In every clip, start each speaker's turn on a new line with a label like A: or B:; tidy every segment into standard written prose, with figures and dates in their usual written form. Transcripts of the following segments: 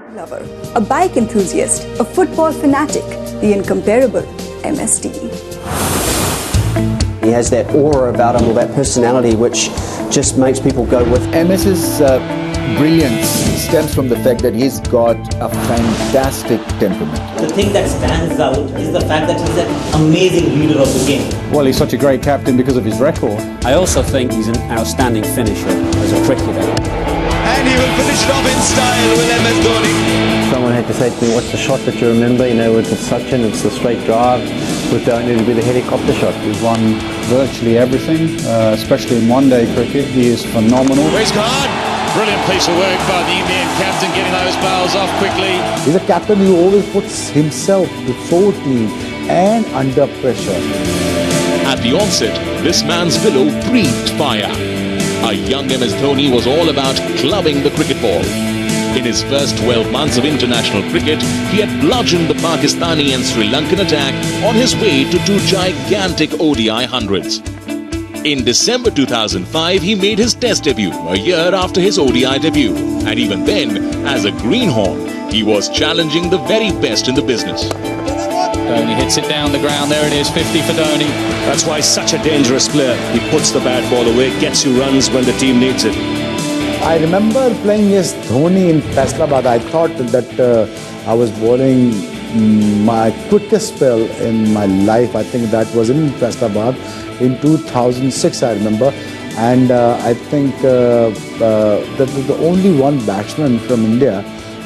A: Lover, a bike enthusiast, a football fanatic, the incomparable MSD.
B: He has that aura about him, or that personality, which just makes people go with.
C: MS's brilliance stems from the fact that he's got a fantastic temperament.
D: The thing that stands out is the fact that he's an amazing leader of the game.
E: Well, he's such a great captain because of his record.
F: I also think he's an outstanding finisher as a cricketer.
G: And he will finish it off in style with MS Dhoni.
H: Someone had to say to me, what's the shot that you remember? You know, with Sachin, it's the straight drive. With Dhoni, it'll be the helicopter shot.
E: He's won virtually everything, especially in one-day cricket. He is phenomenal.
G: He's gone. Brilliant piece of work by the Indian captain, getting those bowls off quickly.
C: He's a captain who always puts himself before team and under pressure.
I: At the onset, this man's willow breathed fire. A young MS Dhoni was all about clubbing the cricket ball. In his first 12 months of international cricket, he had bludgeoned the Pakistani and Sri Lankan attack on his way to 2 gigantic ODI hundreds. In December 2005, he made his Test debut, a year after his ODI debut. And even then, as a greenhorn, he was challenging the very best in the business.
J: Dhoni hits it down the ground. There it is, 50 for Dhoni.
K: That's why he's such a dangerous player. He puts the bad ball away, gets you runs when the team needs it.
C: I remember playing against Dhoni in Faisalabad. I thought that I was bowling my quickest spell in my life. I think that was in Faisalabad in 2006, I remember. And I think that was the only one batsman from India,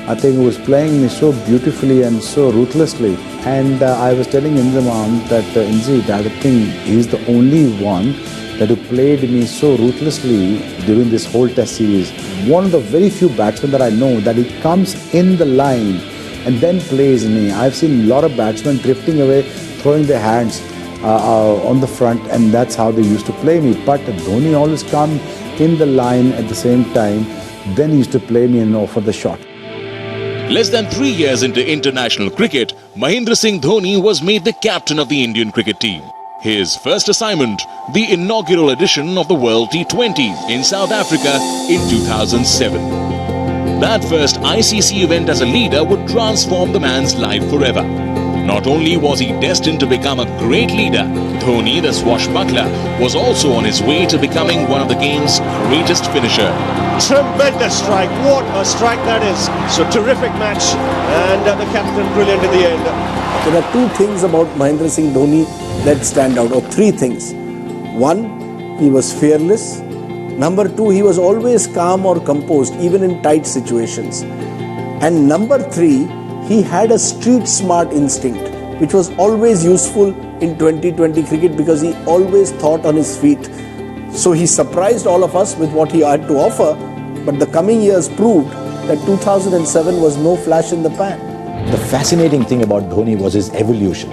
C: I think, who was playing me so beautifully and so ruthlessly. And I was telling Inzamam that Inzi, I think he's the only one that who played me so ruthlessly during this whole Test series. One of the very few batsmen that I know that he comes in the line and then plays me. I've seen a lot of batsmen drifting away, throwing their hands on the front, and that's how they used to play me. But Dhoni always come in the line at the same time, then he used to play me and offer the shot.
I: Less than 3 years into international cricket, Mahendra Singh Dhoni was made the captain of the Indian cricket team. His first assignment, the inaugural edition of the World T20s in South Africa in 2007. That first ICC event as a leader would transform the man's life forever. Not only was he destined to become a great leader, Dhoni, the swashbuckler, was also on his way to becoming one of the game's greatest finishers.
K: Tremendous strike. What a strike that is. So terrific match. And the captain brilliant in the end.
L: There are 2 things about Mahendra Singh Dhoni that stand out, or 3 things. 1, he was fearless. Number 2, he was always calm or composed, even in tight situations. And number 3, he had a street smart instinct, which was always useful in 2020 cricket because he always thought on his feet. So he surprised all of us with what he had to offer, but the coming years proved that 2007 was no flash in the pan.
M: The fascinating thing about Dhoni was his evolution.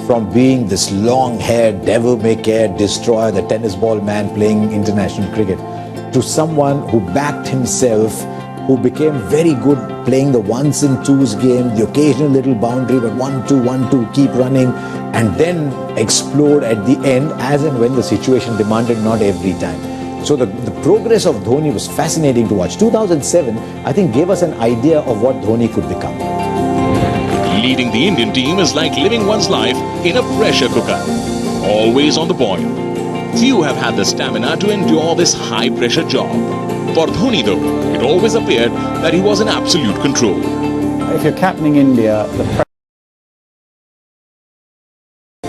M: From being this long-haired, devil-may-care destroyer, the tennis ball man playing international cricket, to someone who backed himself, who became very good playing the 1s and 2s game, the occasional little boundary, but 1-2, 1-2, keep running, and then explode at the end as and when the situation demanded, not every time. So the progress of Dhoni was fascinating to watch. 2007, I think, gave us an idea of what Dhoni could become.
I: Leading the Indian team is like living one's life in a pressure cooker, always on the boil. Few have had the stamina to endure this high-pressure job. For Dhoni, though, it always appeared that he was in absolute control.
E: If you're captaining India, the pressure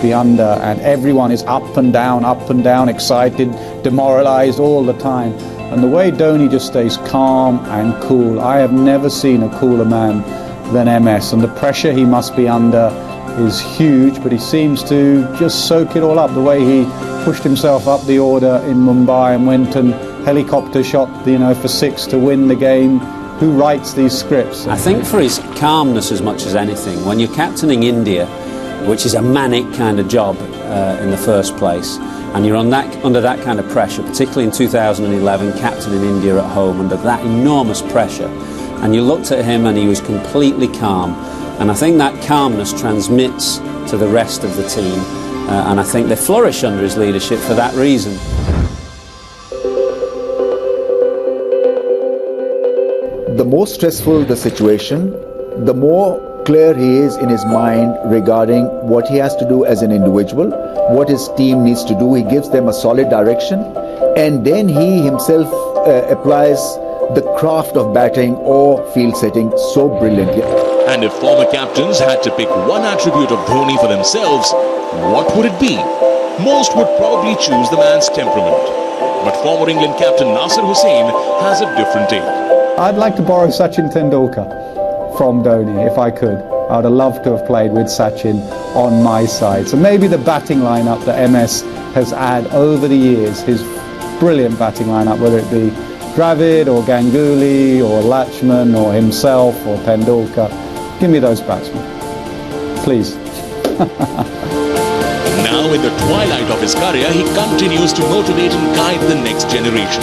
E: be under, and everyone is up and down, excited, demoralized all the time. And the way Dhoni just stays calm and cool, I have never seen a cooler man than MS, and the pressure he must be under is huge, but he seems to just soak it all up. The way he pushed himself up the order in Mumbai and went and helicopter shot, for 6 to win the game. Who writes these scripts?
F: I think for his calmness as much as anything. When you're captaining India, which is a manic kind of job in the first place, and you're under that kind of pressure, particularly in 2011, captaining India at home under that enormous pressure, and you looked at him and he was completely calm, and I think that calmness transmits to the rest of the team, and I think they flourish under his leadership for that reason.
N: the more stressful the situation, the more clear he is in his mind regarding what he has to do as an individual, what his team needs to do. He gives them a solid direction, and then he himself applies the craft of batting or field setting so brilliantly.
I: And if former captains had to pick one attribute of Dhoni for themselves, what would it be? Most would probably choose the man's temperament. But former England captain Nasser Hussain has a different take.
E: I'd like to borrow Sachin Tendulkar from Dhoni if I could. I would have loved to have played with Sachin on my side. So maybe the batting lineup that MS has had over the years, his brilliant batting lineup, whether it be Dravid or Ganguly or Lachman or himself or Tendulkar, give me those batsmen, please.
I: Now in the twilight of his career, he continues to motivate and guide the next generation.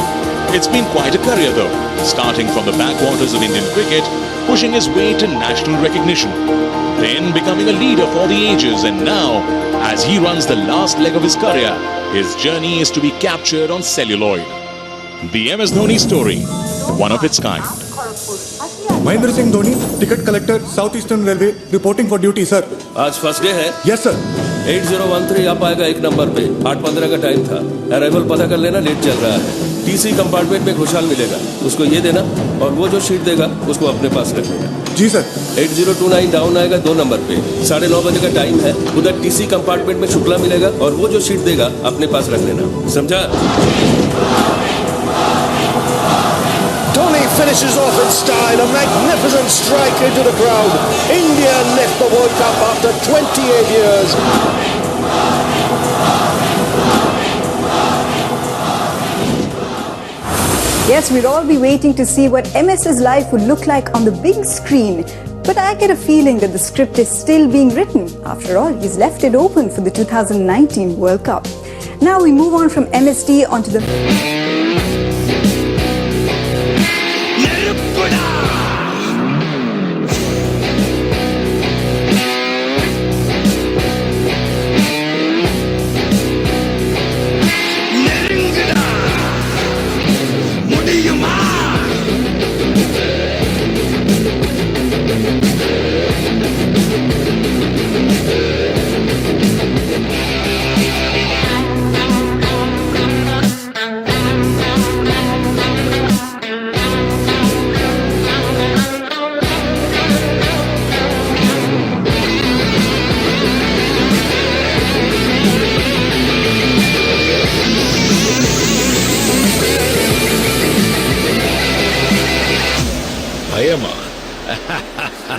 I: It's been quite a career though, starting from the backwaters of Indian cricket, pushing his way to national recognition, then becoming a leader for the ages, and now, as he runs the last leg of his career, his journey is to be captured on celluloid. The MS Dhoni story, one of its kind.
O: Mahendra Singh Dhoni, ticket collector, South Eastern Railway, reporting for duty, sir.
P: आज first day है?
O: Yes, sir.
P: 8013 आप आएगा एक number पे, 8:15 का time था। Arrival पता कर लेना, लेट चल रहा है। टीसी कंपार्टमेंट में खुशहाल मिलेगा, उसको ये देना और वो जो शीट देगा उसको अपने पास रख लेना।
O: जी सर।
P: 8029 डाउन आएगा 2 नंबर पे, 9:30 बजे का टाइम है। उधर टीसी कंपार्टमेंट में शुक्ला मिलेगा और वो जो शीट देगा अपने पास रख लेना, समझा?
K: Dhoni finishes off in style, a magnificent strike into the crowd. India lift the World Cup after 28 years.
A: Yes, we'll all be waiting to see what MS's life would look like on the big screen. But I get a feeling that the script is still being written. After all, he's left it open for the 2019 World Cup. Now we move on from MSD onto the...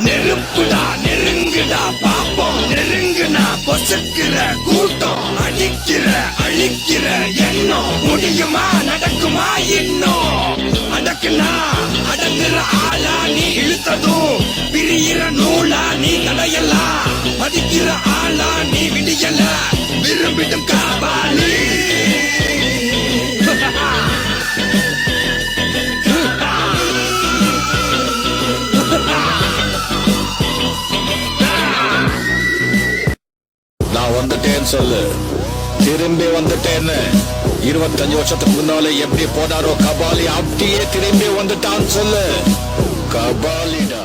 Q: நெருப்புடா நெருங்குடா பாப்போம் நெருங்குனா பொசுக்கிற கூட்டம் அடிக்கிற அழிக்கிற எண்ணம் முடியுமா நடக்குமா இன்னும் அடக்குனா அடங்குற ஆளா நீ இழுத்ததும் பிரியிற நூலா நீ தடையலாம் மதிக்கிற ஆளா நீ விடியல விரும்பிடும் காபாலி
R: நான் வந்துட்டேன்னு சொல்லு, திரும்பி வந்துட்டேன்னு. 25 வருஷத்துக்கு முன்னால எப்படி போனாரோ கபாலி, அப்படியே திரும்பி வந்துட்டான்னு சொல்லு. கபாலிடா.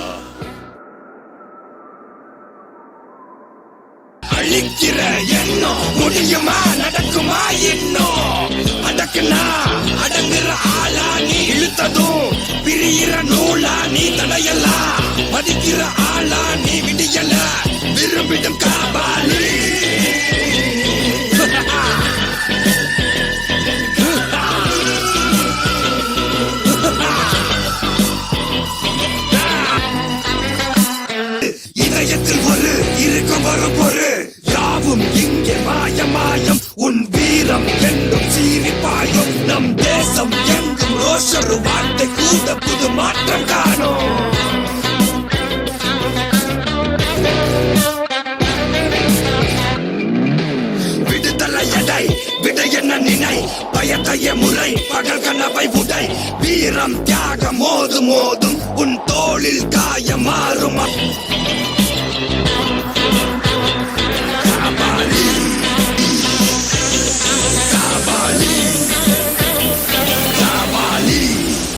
Q: அழிக்கிற எண்ணம் முடியுமா நடக்குமா இன்னும் அடக்குனா அடங்குற ஆளா நீ இழுத்ததும் பிரியிற நூலா நீ தடையலாம் மதிக்கிற ஆளா நீ விடியல விரும்பிடும் காபாலி இதயத்தில் ஒரு இருக்கும் வரும் ஒரு யாவும் இங்கே மாயம் உன் வீரம் என்றும் சீரிப்பாயும் நம் தேசம் எங்கும் ரோஷரு வார்த்தை கூட புது மாற்றம் காணும் விடுதலை எடை விட என்ன நினை பயத்தைய முறை பகல் கனவை உடை வீரம் தியாகம் மோதும் உன் தோளில் காயம் மாறும்